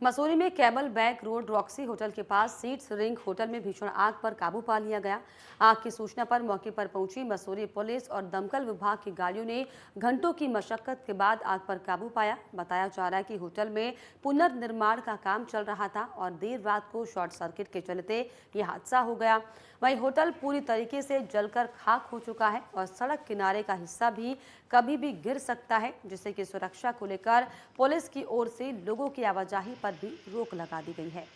मसूरी में camel back road Roxy hotel के पास seats ring hotel में भीषण आग पर काबू पा लिया गया। आग की सूचना पर मौके पर पहुंची मसूरी पुलिस और दमकल विभाग की गाड़ियों ने घंटों की मशक्कत के बाद आग पर काबू पाया। बताया जा रहा है कि होटल में पुनर्निर्माण का काम चल रहा था और देर रात को शॉर्ट सर्किट के चलते ये हादसा हो गया। वहीं होटल पूरी तरीके से जलकर खाक हो चुका है और सड़क किनारे का हिस्सा भी कभी भी गिर सकता है, जिससे कि सुरक्षा को लेकर पुलिस की ओर से लोगों की आवाजाही पर भी रोक लगा दी गई है।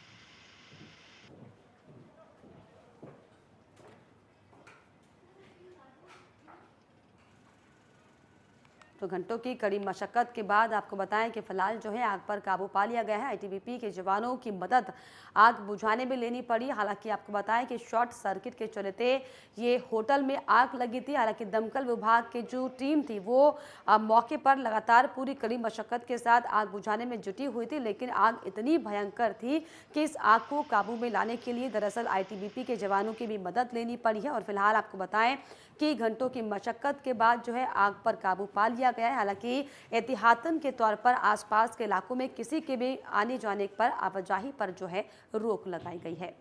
तो घंटों की कड़ी मशक्कत के बाद आपको बताएं कि फिलहाल जो है आग पर काबू पा लिया गया है। आईटीबीपी के जवानों की मदद आग बुझाने में लेनी पड़ी। हालांकि आपको बताएं कि शॉर्ट सर्किट के चलते ये होटल में आग लगी थी। हालांकि दमकल विभाग की जो टीम थी वो मौके पर लगातार पूरी कड़ी मशक्कत के साथ आग बुझाने में जुटी हुई थी, लेकिन आग इतनी भयंकर थी कि इस आग को काबू में लाने के लिए दरअसल आईटीबीपी के जवानों की भी मदद लेनी पड़ी है। और फिलहाल आपको बताएं कि घंटों की मशक्कत के बाद जो है आग पर काबू पा लिया गया है। हालांकि एहतियातन के तौर पर आसपास के इलाकों में किसी के भी आने जाने पर आवाजाही पर जो है रोक लगाई गई है।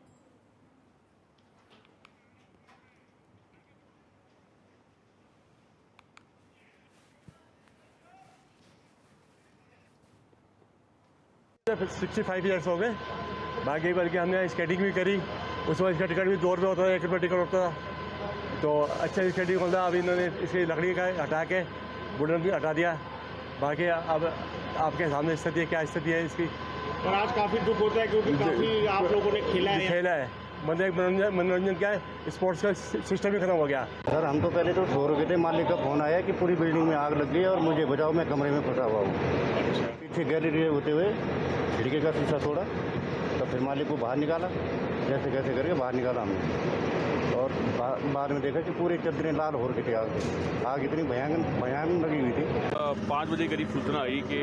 फिर 65 ईयर्स हो गए। बाकी बल्कि हमने स्केटिंग भी करी, उस वक्त इसका टिकट भी 2 रुपये होता था, 1 रुपये टिकट होता था। तो अच्छा स्केटिंग होता। अभी इन्होंने इसकी लकड़ी का हटा के वुडन भी हटा दिया। बाकी अब आपके सामने स्थिति है, क्या स्थिति है इसकी। और आज काफ़ी दुख होता है क्योंकि काफ़ी आप लोगों ने खेला है। मतलब मनोरंजन क्या है, स्पोर्ट्स का सिस्टम भी खत्म हो गया। सर हम तो पहले तो सो रहे थे, मालिक का फोन आया कि पूरी बिल्डिंग में आग लग गई और मुझे बचाओ, मैं कमरे में फंसा हुआ हूँ। पीछे गैलरी होते हुए खिड़की का शीशा तोड़ा, तो फिर मालिक को बाहर निकाला, जैसे कैसे करके बाहर निकाला हमने। और बाद में देखा कि पूरी चद्दरें लाल हो रही थी आग इतनी भयानक लगी हुई थी। 5 बजे करीब सूचना आई कि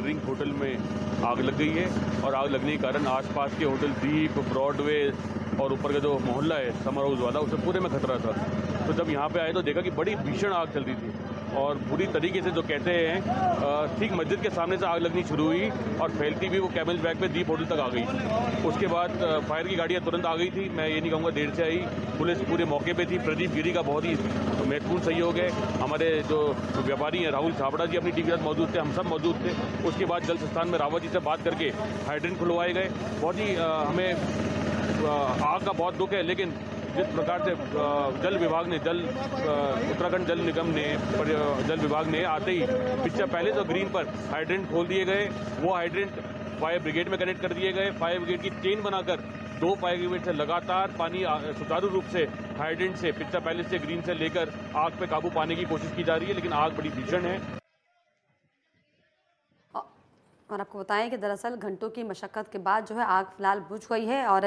रिंग होटल में आग लग गई है और आग लगने के कारण आसपास के होटल दीप, ब्रॉडवे और ऊपर का जो मोहल्ला है समर हाउस वाला, उसे पूरे में खतरा था। तो जब यहाँ पे आए तो देखा कि बड़ी भीषण आग चल रही थी और बुरी तरीके से जो कहते हैं ठीक मस्जिद के सामने से आग लगनी शुरू हुई और फैलती भी वो कैमल बैक पे दीप होटल तक आ गई। उसके बाद फायर की गाड़ियाँ तुरंत आ गई थी। मैं ये नहीं कहूँगा देर से आई, पुलिस पूरे मौके पे थी। प्रदीप गिरी का बहुत ही महत्वपूर्ण सहयोग है। हमारे जो व्यापारी हैं राहुल छाबड़ा जी अपनी टीम के साथ मौजूद थे, हम सब मौजूद थे। उसके बाद जल संस्थान में रावत जी से बात करके हाइड्रेंट खुलवाए गए। बहुत ही हमें आग का बहुत दुख है, लेकिन जिस प्रकार से जल विभाग ने उत्तराखंड जल निगम ने जल विभाग ने आते ही पिक्चर पहले तो ग्रीन पर हाइड्रेंट खोल दिए गए। वो हाइड्रेंट फायर ब्रिगेड में कनेक्ट कर दिए गए। फायर ब्रिगेड की चेन बनाकर 2 फायर ब्रिगेड से लगातार पानी सुचारू रूप से हाइड्रेंट से पिक्चर पैलेस से ग्रीन से लेकर आग पे काबू पाने की कोशिश की जा रही है, लेकिन आग बड़ी भीषण है। और आपको बताएं कि दरअसल घंटों की मशक्कत के बाद जो है आग फिलहाल बुझ गई है और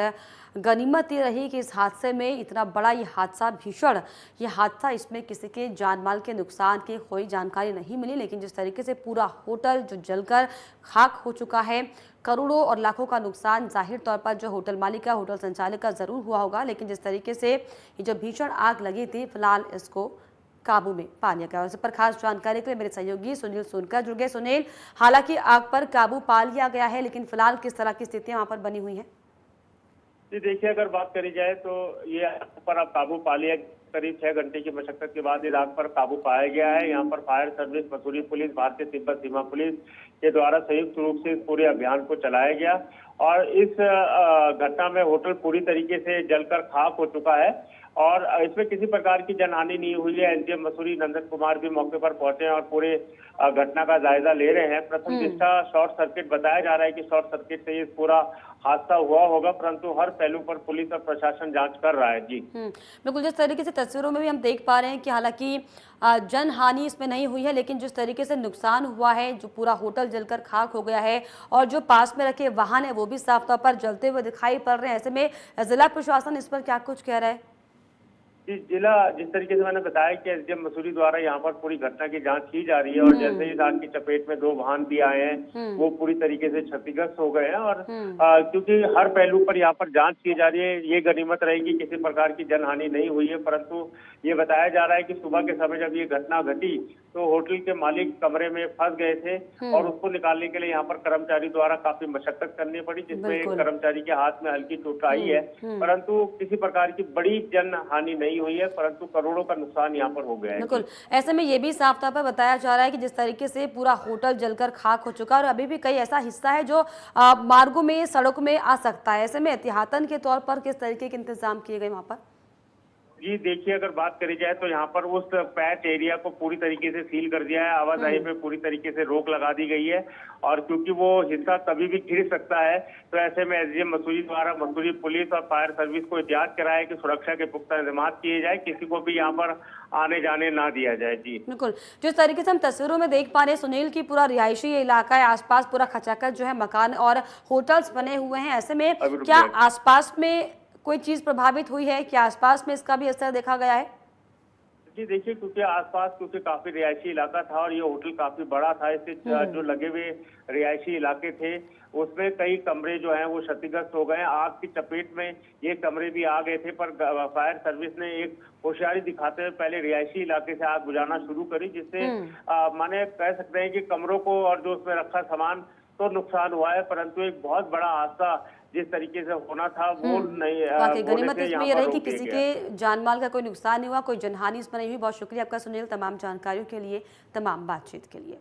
गनीमत ये रही कि इस हादसे में इतना बड़ा ये हादसा भीषण ये हादसा इसमें किसी के जान माल के नुकसान की कोई जानकारी नहीं मिली, लेकिन जिस तरीके से पूरा होटल जो जलकर खाक हो चुका है, करोड़ों और लाखों का नुकसान जाहिर तौर पर जो होटल मालिक का, होटल संचालक का ज़रूर हुआ होगा, लेकिन जिस तरीके से ये जो भीषण आग लगी थी फिलहाल इसको काबू में पा लिया गया। और इस पर खास जानकारी के लिए मेरे सहयोगी सुनील सोनकर जुड़ गए। सुनील, हालांकि आग पर काबू पा लिया गया है, लेकिन फिलहाल किस तरह की स्थितियां वहां पर बनी हुई हैं? जी देखिए, अगर बात करी जाए तो ये आग पर अब काबू पा लिया। करीब 6 घंटे की मशक्कत के बाद इस आग पर काबू पाया गया है। यहाँ पर फायर सर्विस, मसूरी पुलिस, भारतीय तिब्बत सीमा पुलिस के द्वारा संयुक्त रूप से इस पूरे अभियान को चलाया गया और इस घटना में होटल पूरी तरीके से जलकर खाक हो चुका है और इसमें किसी प्रकार की जनहानि नहीं हुई है। एसडीएम मसूरी नंदन कुमार भी मौके पर पहुंचे हैं और पूरे घटना का जायजा ले रहे हैं। प्रथम दृष्टया शॉर्ट सर्किट बताया जा रहा है कि शॉर्ट सर्किट से ये पूरा हादसा हुआ होगा, परंतु हर पहलू पर पुलिस और प्रशासन जांच कर रहा है। जी बिल्कुल, जिस तरीके से तस्वीरों में भी हम देख पा रहे हैं कि हालांकि जन हानि इसमें नहीं हुई है, लेकिन जिस तरीके से नुकसान हुआ है, जो पूरा होटल जलकर खाक हो गया है और जो पास में रखे वाहन है वो भी साफ तौर पर जलते हुए दिखाई पड़ रहे हैं। ऐसे में जिला प्रशासन इस पर क्या कुछ कह रहा है? जिला जिस तरीके से मैंने बताया कि एसडीएम मसूरी द्वारा यहाँ पर पूरी घटना की जांच की जा रही है और जैसे ही इस आग की चपेट में 2 वाहन भी आए हैं वो पूरी तरीके से क्षतिग्रस्त हो गए हैं और क्योंकि हर पहलू पर यहाँ पर जांच की जा रही है, ये गनीमत रहेगी किसी प्रकार की जनहानि नहीं हुई है। परंतु ये बताया जा रहा है कि सुबह के समय जब ये घटना घटी तो होटल के मालिक कमरे में फंस गए थे और उसको निकालने के लिए यहाँ पर कर्मचारी द्वारा काफी मशक्कत करनी पड़ी, जिसमें एक कर्मचारी के हाथ में हल्की चोट आई है, परंतु किसी प्रकार की बड़ी जन हानि नहीं हुई है, परंतु करोड़ों का नुकसान यहाँ पर हो गया है। बिल्कुल, ऐसे में ये भी साफ तौर पर बताया जा रहा है कि जिस तरीके से पूरा होटल जलकर खाक हो चुका है और अभी भी कई ऐसा हिस्सा है जो मार्गों में, सड़कों में आ सकता है, ऐसे में एहतियातन के तौर पर किस तरीके के इंतजाम किए गए वहां पर? जी देखिए, अगर बात करी जाए तो यहाँ पर उस पैच एरिया को पूरी तरीके से सील कर दिया है, आवाजाही पे पूरी तरीके से रोक लगा दी गई है और क्योंकि वो हिस्सा कभी भी घिर सकता है तो ऐसे में एसडीएम मसूरी द्वारा मसूरी पुलिस और फायर सर्विस को एहतियात कराया कि सुरक्षा के पुख्ता इंतजाम किए जाए, किसी को भी यहाँ पर आने जाने ना दिया जाए। जी बिल्कुल, जिस तरीके से हम तस्वीरों में देख पा रहे हैं सुनील की पूरा रिहायशी इलाका है, आसपास पूरा खचाखच जो है मकान और होटल्स बने हुए हैं, ऐसे में क्या आसपास में कोई चीज प्रभावित हुई है? क्या आसपास में इसका भी असर देखा गया है? जी देखिए, क्योंकि आसपास काफी रिहायशी इलाका था और ये होटल काफी बड़ा था, इससे जो लगे हुए रिहायशी इलाके थे उसमें कई कमरे जो हैं वो क्षतिग्रस्त हो गए। आग की चपेट में ये कमरे भी आ गए थे, पर फायर सर्विस ने एक होशियारी दिखाते हुए पहले रिहायशी इलाके से आग बुझाना शुरू करी, जिससे माने कह सकते हैं कि कमरों को और जो उसमें रखा सामान तो नुकसान हुआ है, परंतु एक बहुत बड़ा हादसा जिस तरीके से होना था वो नहीं। वाकई गनीमत इसमें ये रही कि किसी के जानमाल का कोई नुकसान नहीं हुआ, कोई जनहानि इसमें नहीं हुई। बहुत शुक्रिया आपका सुनील, तमाम जानकारियों के लिए, तमाम बातचीत के लिए।